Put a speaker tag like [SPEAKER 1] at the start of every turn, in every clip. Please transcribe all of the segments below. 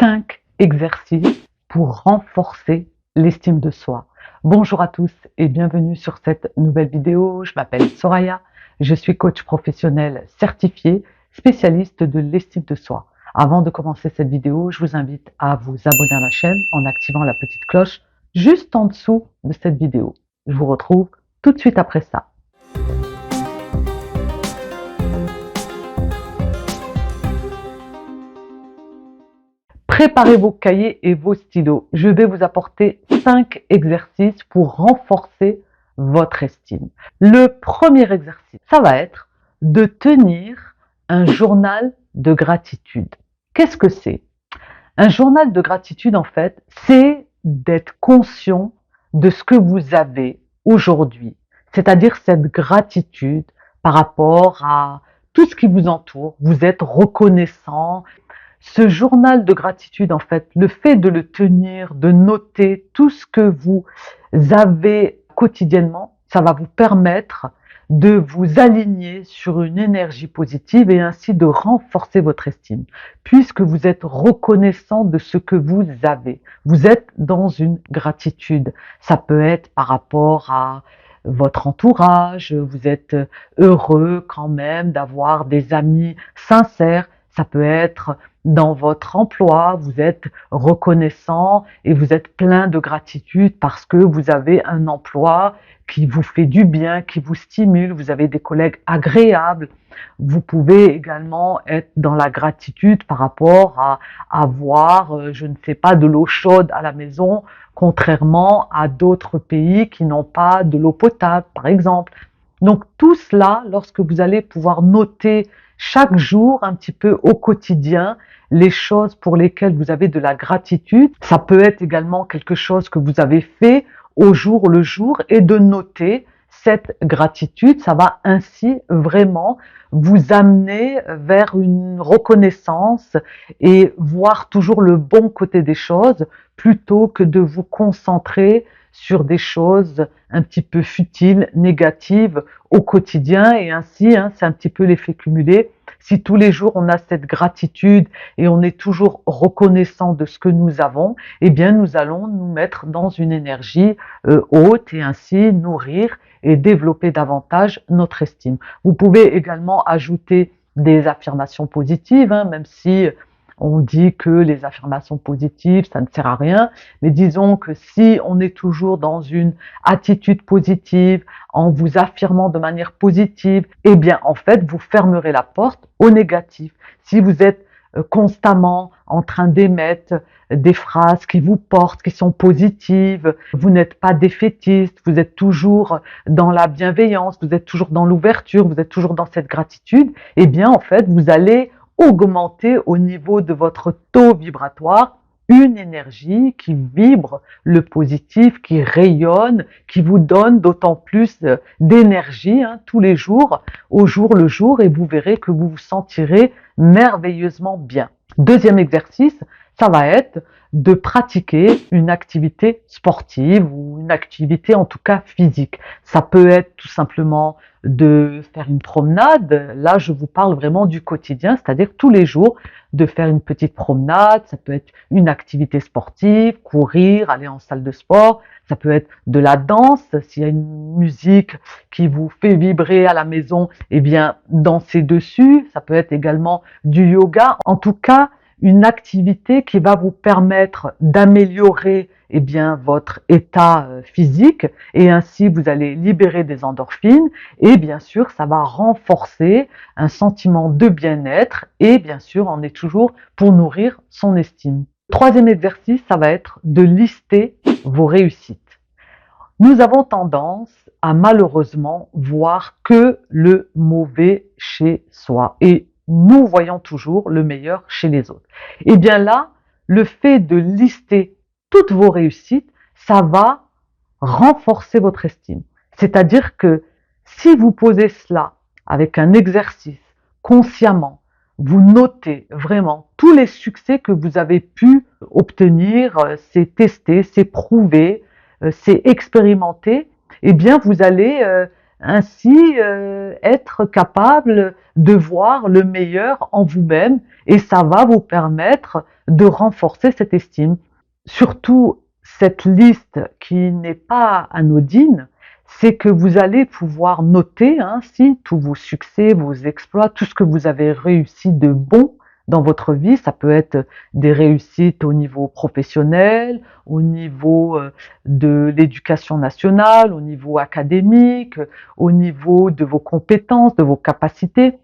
[SPEAKER 1] 5 exercices pour renforcer l'estime de soi. Bonjour à tous et bienvenue sur cette nouvelle vidéo. Je m'appelle Soraya, je suis coach professionnel certifié, spécialiste de l'estime de soi. Avant de commencer cette vidéo, je vous invite à vous abonner à ma chaîne en activant la petite cloche juste en dessous de cette vidéo. Je vous retrouve tout de suite après ça. Préparez vos cahiers et vos stylos. Je vais vous apporter 5 exercices pour renforcer votre estime. Le premier exercice, ça va être de tenir un journal de gratitude. Qu'est-ce que c'est? Un journal de gratitude, en fait, c'est d'être conscient de ce que vous avez aujourd'hui. C'est-à-dire cette gratitude par rapport à tout ce qui vous entoure. Vous êtes reconnaissant. Ce journal de gratitude, en fait, le fait de le tenir, de noter tout ce que vous avez quotidiennement, ça va vous permettre de vous aligner sur une énergie positive et ainsi de renforcer votre estime, puisque vous êtes reconnaissant de ce que vous avez. Vous êtes dans une gratitude. Ça peut être par rapport à votre entourage, vous êtes heureux quand même d'avoir des amis sincères. Ça peut être dans votre emploi, vous êtes reconnaissant et vous êtes plein de gratitude parce que vous avez un emploi qui vous fait du bien, qui vous stimule, vous avez des collègues agréables. Vous pouvez également être dans la gratitude par rapport à avoir, je ne sais pas, de l'eau chaude à la maison, contrairement à d'autres pays qui n'ont pas de l'eau potable, par exemple. Donc tout cela, lorsque vous allez pouvoir noter chaque jour, un petit peu au quotidien, les choses pour lesquelles vous avez de la gratitude. Ça peut être également quelque chose que vous avez fait au jour le jour et de noter cette gratitude. Ça va ainsi vraiment vous amener vers une reconnaissance et voir toujours le bon côté des choses plutôt que de vous concentrer sur des choses un petit peu futiles, négatives au quotidien et ainsi, c'est un petit peu l'effet cumulé. Si tous les jours on a cette gratitude et on est toujours reconnaissant de ce que nous avons, eh bien nous allons nous mettre dans une énergie haute et ainsi nourrir et développer davantage notre estime. Vous pouvez également ajouter des affirmations positives, même si on dit que les affirmations positives, ça ne sert à rien, mais disons que si on est toujours dans une attitude positive, en vous affirmant de manière positive, eh bien en fait, vous fermerez la porte au négatif. Si vous êtes constamment en train d'émettre des phrases qui vous portent, qui sont positives, vous n'êtes pas défaitiste, vous êtes toujours dans la bienveillance, vous êtes toujours dans l'ouverture, vous êtes toujours dans cette gratitude, eh bien en fait, vous allez augmenter au niveau de votre taux vibratoire une énergie qui vibre le positif, qui rayonne, qui vous donne d'autant plus d'énergie tous les jours, au jour le jour, et vous verrez que vous vous sentirez merveilleusement bien. Deuxième exercice, ça va être de pratiquer une activité sportive ou une activité en tout cas physique. Ça peut être tout simplement de faire une promenade. Là, je vous parle vraiment du quotidien, c'est-à-dire tous les jours de faire une petite promenade. Ça peut être une activité sportive, courir, aller en salle de sport. Ça peut être de la danse. S'il y a une musique qui vous fait vibrer à la maison, eh bien, dansez dessus. Ça peut être également du yoga. En tout cas, une activité qui va vous permettre d'améliorer votre état physique et ainsi vous allez libérer des endorphines et bien sûr ça va renforcer un sentiment de bien-être et bien sûr on est toujours pour nourrir son estime. Troisième exercice, ça va être de lister vos réussites. Nous avons tendance à malheureusement voir que le mauvais chez soi et nous voyons toujours le meilleur chez les autres. Et bien là, le fait de lister toutes vos réussites, ça va renforcer votre estime. C'est-à-dire que si vous posez cela avec un exercice consciemment, vous notez vraiment tous les succès que vous avez pu obtenir, c'est testé, c'est prouvé, c'est expérimenté, eh bien vous allez ainsi être capable de voir le meilleur en vous-même et ça va vous permettre de renforcer cette estime. Surtout, cette liste qui n'est pas anodine, c'est que vous allez pouvoir noter si tous vos succès, vos exploits, tout ce que vous avez réussi de bon dans votre vie, ça peut être des réussites au niveau professionnel, au niveau de l'éducation nationale, au niveau académique, au niveau de vos compétences, de vos capacités,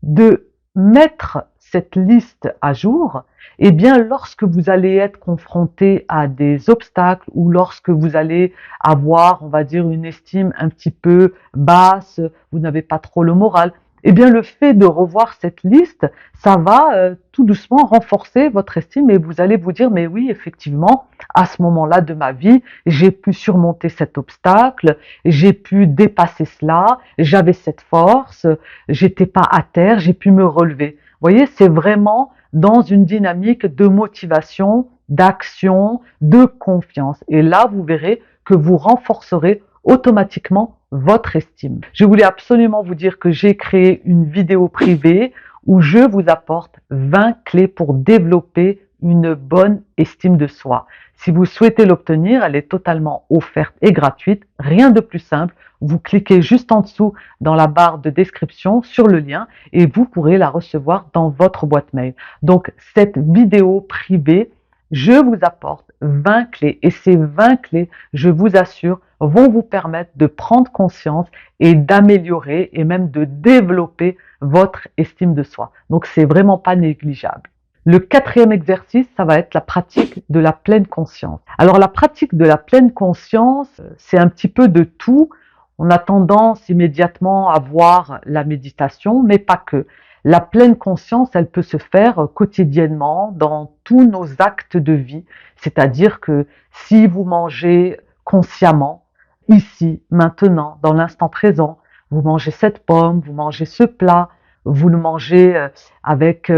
[SPEAKER 1] de mettre cette liste à jour, eh bien, lorsque vous allez être confronté à des obstacles ou lorsque vous allez avoir, on va dire, une estime un petit peu basse, vous n'avez pas trop le moral, eh bien, le fait de revoir cette liste, ça va tout doucement renforcer votre estime et vous allez vous dire, mais oui, effectivement, à ce moment-là de ma vie, j'ai pu surmonter cet obstacle, j'ai pu dépasser cela, j'avais cette force, j'étais pas à terre, j'ai pu me relever. Vous voyez, c'est vraiment dans une dynamique de motivation, d'action, de confiance. Et là, vous verrez que vous renforcerez automatiquement votre estime. Je voulais absolument vous dire que j'ai créé une vidéo privée où je vous apporte 20 clés pour développer une bonne estime de soi. Si vous souhaitez l'obtenir, elle est totalement offerte et gratuite. Rien de plus simple. Vous cliquez juste en dessous dans la barre de description sur le lien et vous pourrez la recevoir dans votre boîte mail. Donc, cette vidéo privée, je vous apporte 20 clés et ces 20 clés, je vous assure, vont vous permettre de prendre conscience et d'améliorer et même de développer votre estime de soi. Donc, c'est vraiment pas négligeable. Le quatrième exercice, ça va être la pratique de la pleine conscience. Alors, la pratique de la pleine conscience, c'est un petit peu de tout. On a tendance immédiatement à voir la méditation, mais pas que. La pleine conscience, elle peut se faire quotidiennement dans tous nos actes de vie. C'est-à-dire que si vous mangez consciemment, ici, maintenant, dans l'instant présent, vous mangez cette pomme, vous mangez ce plat, vous le mangez avec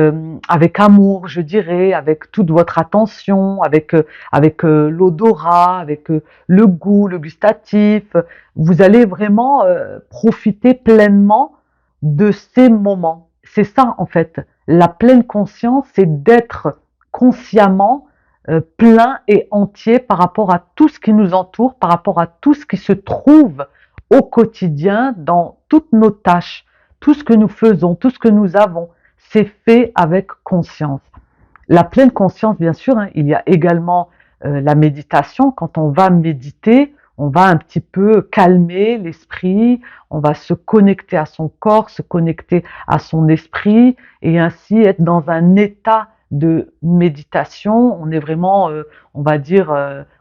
[SPEAKER 1] amour, je dirais, avec toute votre attention, avec l'odorat, avec le goût, le gustatif. Vous allez vraiment profiter pleinement de ces moments. C'est ça en fait, la pleine conscience, c'est d'être consciemment plein et entier par rapport à tout ce qui nous entoure, par rapport à tout ce qui se trouve au quotidien dans toutes nos tâches. Tout ce que nous faisons, tout ce que nous avons, c'est fait avec conscience. La pleine conscience, bien sûr, il y a également la méditation. Quand on va méditer, on va un petit peu calmer l'esprit, on va se connecter à son corps, se connecter à son esprit et ainsi être dans un état de méditation. On est vraiment, on va dire,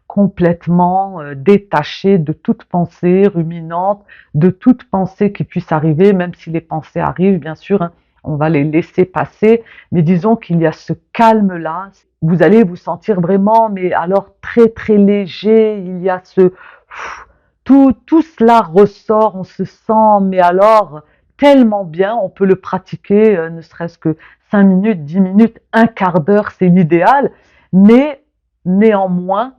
[SPEAKER 1] complètement détaché de toute pensée ruminante, de toute pensée qui puisse arriver, même si les pensées arrivent, bien sûr, on va les laisser passer, mais disons qu'il y a ce calme-là, vous allez vous sentir vraiment, mais alors très très léger, il y a tout cela ressort, on se sent, mais alors tellement bien, on peut le pratiquer, ne serait-ce que 5 minutes, 10 minutes, un quart d'heure, c'est l'idéal, mais néanmoins,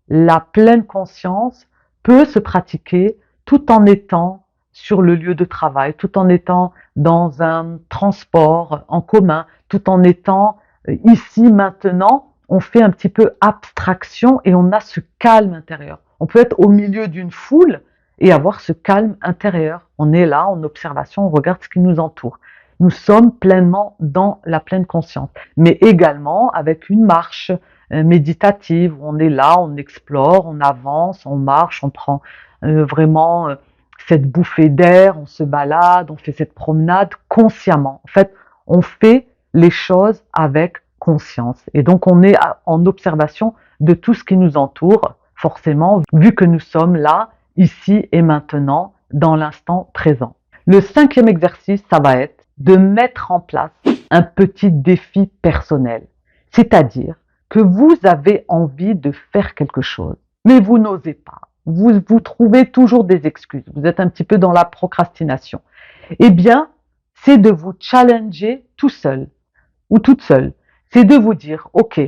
[SPEAKER 1] la pleine conscience peut se pratiquer tout en étant sur le lieu de travail, tout en étant dans un transport en commun, tout en étant ici, maintenant. On fait un petit peu abstraction et on a ce calme intérieur. On peut être au milieu d'une foule et avoir ce calme intérieur. On est là en observation, on regarde ce qui nous entoure. Nous sommes pleinement dans la pleine conscience, mais également avec une marche méditative où on est là, on explore, on avance, on marche, on prend vraiment cette bouffée d'air, on se balade, on fait cette promenade consciemment. En fait, on fait les choses avec conscience. Et donc, on est en observation de tout ce qui nous entoure, forcément, vu que nous sommes là, ici et maintenant, dans l'instant présent. Le cinquième exercice, ça va être de mettre en place un petit défi personnel. C'est-à-dire que vous avez envie de faire quelque chose, mais vous n'osez pas. Vous trouvez toujours des excuses. Vous êtes un petit peu dans la procrastination. Eh bien, c'est de vous challenger tout seul ou toute seule. C'est de vous dire, OK,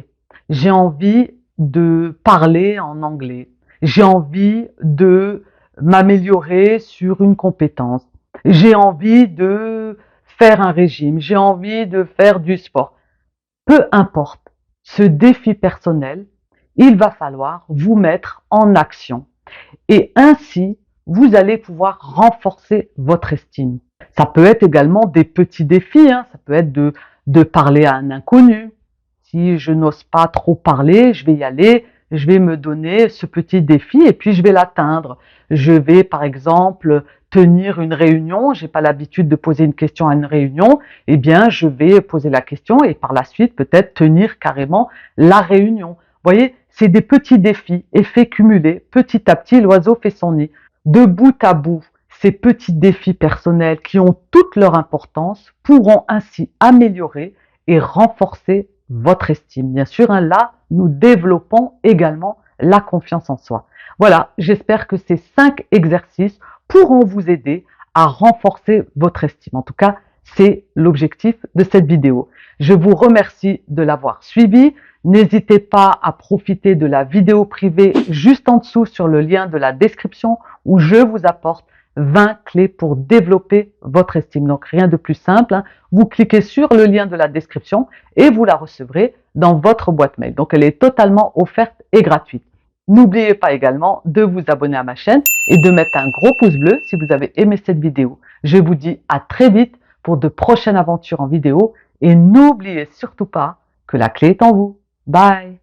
[SPEAKER 1] j'ai envie de parler en anglais. J'ai envie de m'améliorer sur une compétence. J'ai envie de faire un régime. J'ai envie de faire du sport. Peu importe ce défi personnel, il va falloir vous mettre en action. Et ainsi, vous allez pouvoir renforcer votre estime. Ça peut être également des petits défis, hein. Ça peut être de parler à un inconnu. Si je n'ose pas trop parler, je vais y aller, je vais me donner ce petit défi et puis je vais l'atteindre. Je vais par exemple tenir une réunion, j'ai pas l'habitude de poser une question à une réunion, eh bien je vais poser la question et par la suite peut-être tenir carrément la réunion. Vous voyez, c'est des petits défis, effets cumulés, petit à petit l'oiseau fait son nid. De bout à bout, ces petits défis personnels qui ont toute leur importance pourront ainsi améliorer et renforcer votre estime. Bien sûr, hein, là, nous développons également la confiance en soi. Voilà, j'espère que ces 5 exercices pourront vous aider à renforcer votre estime. En tout cas, c'est l'objectif de cette vidéo. Je vous remercie de l'avoir suivi. N'hésitez pas à profiter de la vidéo privée juste en dessous sur le lien de la description où je vous apporte 20 clés pour développer votre estime. Donc rien de plus simple, hein. Vous cliquez sur le lien de la description et vous la recevrez dans votre boîte mail. Donc elle est totalement offerte et gratuite. N'oubliez pas également de vous abonner à ma chaîne et de mettre un gros pouce bleu si vous avez aimé cette vidéo. Je vous dis à très vite pour de prochaines aventures en vidéo et n'oubliez surtout pas que la clé est en vous. Bye!